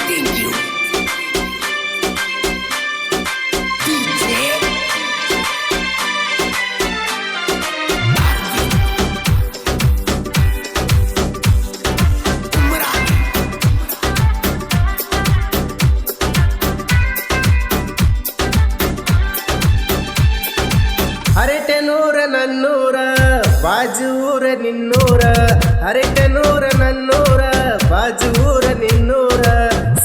presenting you DJ Umrani. ಹರಟೆ ನೂರ ನನ್ನೂರ ಬಾಜೂರ ನಿನ್ನೂರ ಹರಟೆ ನೂರ ನನ್ನೂರ ಬಾಜೂರ ನಿನ್ನೂರ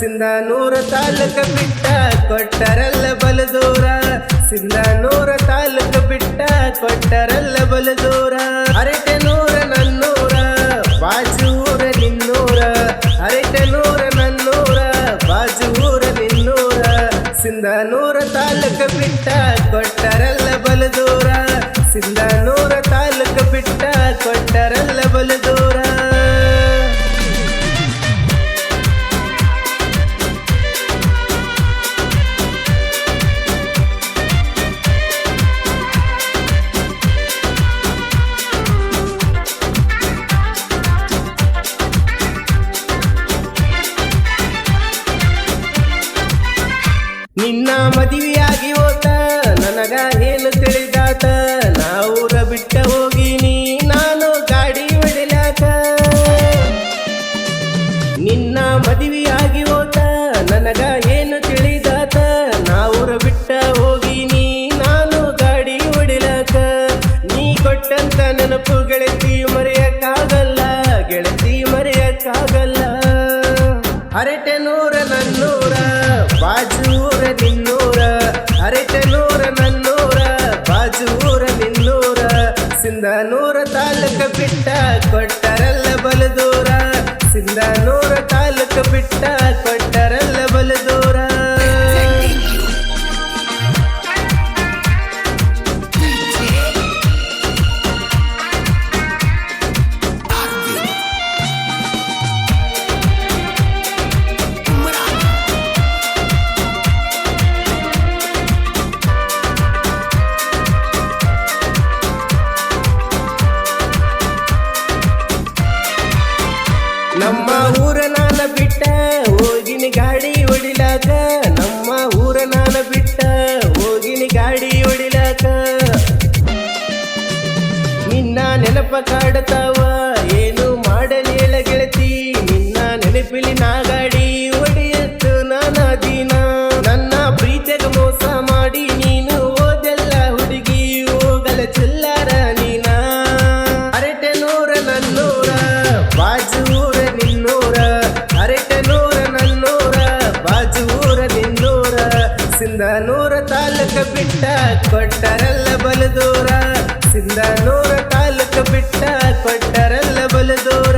ಸಿಂಧನೂರ ತಾಲೂಕ ಬಿಟ್ಟ ಕೊಟ್ಟರಲ್ಲ ಬಲದೂರ ಸಿಂಧನೂರ ತಾಲೂಕ ಬಿಟ್ಟ ಕೊಟ್ಟರಲ್ಲ ಬಲದೂರ ಹರಟೆ ನೂರ ನನ್ನೂರ ಬಾಜೂರ ನಿನ್ನೂರ ಹರಟೆ ನೂರ ನನ್ನೂರ ಬಾಜೂರ ನಿನ್ನೂರ ಸಿಂಧನೂರ ತಾಲೂಕ ಬಿಟ್ಟ ಕೊಟ್ಟರಲ್ಲ ಬಲದೂರ ಸಿಂಧನೂರ ತಾಲೂಕ ಬಿಟ್ಟ ಕೊಟ್ಟರಲ್ಲ ಬಲದೂರ ನಿನ್ನ ಮದುವೆಯಾಗಿ ಹೋತ ನನಗ ಏನು ತಿಳಿದಾತ ನಾವೂರ ಬಿಟ್ಟ ಹೋಗಿನಿ ನಾನು ಗಾಡಿ ಹೊಡಿಲಾಕ ನಿನ್ನ ಮದುವೆಯಾಗಿ ಹೋತ ನನಗ ಏನು ತಿಳಿದಾತ ನಾವೂರ ಬಿಟ್ಟ ಹೋಗಿನಿ ನಾನು ಗಾಡಿ ಹೊಡಿಲಾಕ ನೀ ಕೊಟ್ಟಂತ ನೆನಪು ಗೆಳತಿ ಮರೆಯಕ್ಕಾಗಲ್ಲ ಗೆಳತಿ ಮರೆಯಕ್ಕಾಗಲ್ಲ ಹರಟೆ ನೂರ ನನ್ನೂರ ಬಾಜೂರ ನಿನ್ನೂರ ಹರಟೆ ನೂರ ನನ್ನೂರ ಬಾಜೂರ ನಿನ್ನೂರ ಸಿಂಧನೂರ ತಾಲೂಕ ಬಿಟ್ಟ ಕೊಟ್ಟರಲ್ಲ ಬಲದೂರ ಸಿಂಧನೂರ ತಾಲೂಕ ಬಿಟ್ಟ ಕೊಟ್ಟರಲ್ಲ ಬಲದೂರ ನಮ್ಮ ಊರ ನಾನ ಬಿಟ್ಟ ಹೋಗಿನಿ ಗಾಡಿ ಹೊಡಿಲಾಕ ನಮ್ಮ ಊರ ನಾನ ಬಿಟ್ಟ ಹೋಗಿನಿ ಗಾಡಿ ಹೊಡಿಲಾಕ ನಿನ್ನ ನೆನಪ ಕಾಡತಾವ ಏನು ಮಾಡಲಿ ಹೇಳ ಗೆಳತಿ ನಿನ್ನ ನೆನಪಿಲಿ ನಾ ಗಾಡಿ ಹೊಡಿಯತ್ತು ನಾನಾ ದಿನ ನನ್ನ ಪ್ರೀತಿಗ ಮೋಸ ಮಾಡಿ ನೀನು ಓದೆಲ್ಲ ಹುಡುಗಿ ಹೋಗಲ ಚಿಲ್ಲರ ನೀನ ಹರಟೆ ನೂರ ನನ್ನೂರ ಬಾಜೂರ ನಿನ್ನೂರ ಹರಟೆ ನೂರ ನನ್ನೂರ ಬಾಜೂರ ನಿನ್ನೂರ ಸಿಂಧನೂರ ತಾಲೂಕ ಬಿಟ್ಟ ಕೊಟ್ಟರಲ್ಲ ಬಲದೂರ ಸಿಂಧನೂರ ತಾಲೂಕ ಬಿಟ್ಟ ಕೊಟ್ಟರಲ್ಲ ಬಲದೂರ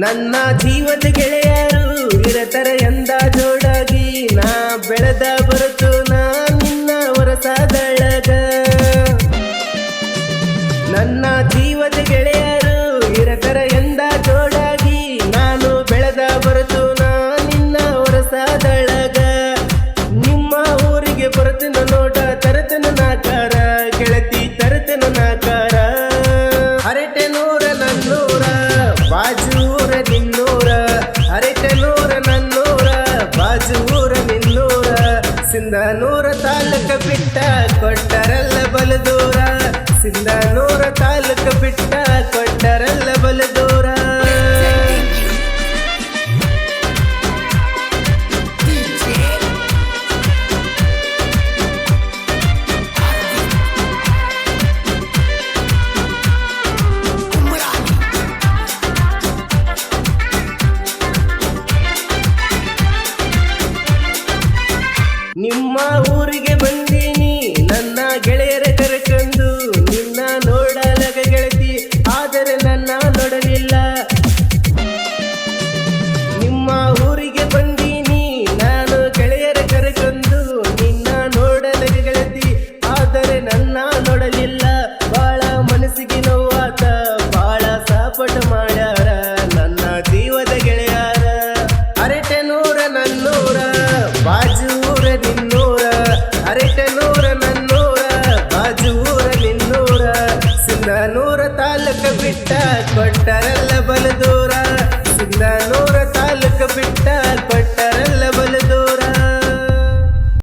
ನನ್ನ ಜೀವದ ಗೆಳೆಯರು ಇರತರ ಎಂದ ಜೋಡಾಗಿ ನಾ ಬೆಳೆದ ಬರುತ್ತು ನಾ ನಿನ್ನ ಹೊರಸಾದಳಗ ನನ್ನ ಜೀವದ ಗೆಳೆಯರು ಇರತರ ಎಂದ ಜೋಡಾಗಿ ನಾನು ಬೆಳೆದ ಬರುತ್ತು ನಾ ನಿನ್ನ ಹೊರಸಾದಳಗ ನಿಮ್ಮ ಊರಿಗೆ ಬರುತ್ತನ ನೋಡ ತರತನ ನಾಕಾರ ಗೆಳತಿ ತರತನ ನಾಕಾರ ಹರಟೆ ನೂರ ನನ್ನೂರ ಬಾಜೂರ ನಿನ್ನೂರ ಹರಟೆ ನೂರ ನನ್ನೂರ ಬಾಜೂರ ನಿನ್ನೂರ ಸಿಂಧನೂರ ತಾಲೂಕ ಬಿಟ್ಟ ಕೊಟ್ಟರಲ್ಲ ಬಲದೂರ ಸಿಂಧನೂರ ತಾಲೂಕ ಬಿಟ್ಟ ಕೊಟ್ಟರಲ್ಲ ಬಲದೂರ ನಿಮ್ಮ ಊರಿಗೆ ಬಂದೀನಿ ನನ್ನ ಗೆಳೆಯರ ಕರೆಕಂದು ನಿನ್ನ ನೋಡಲಗ ಗೆಳತಿ ಬಲದು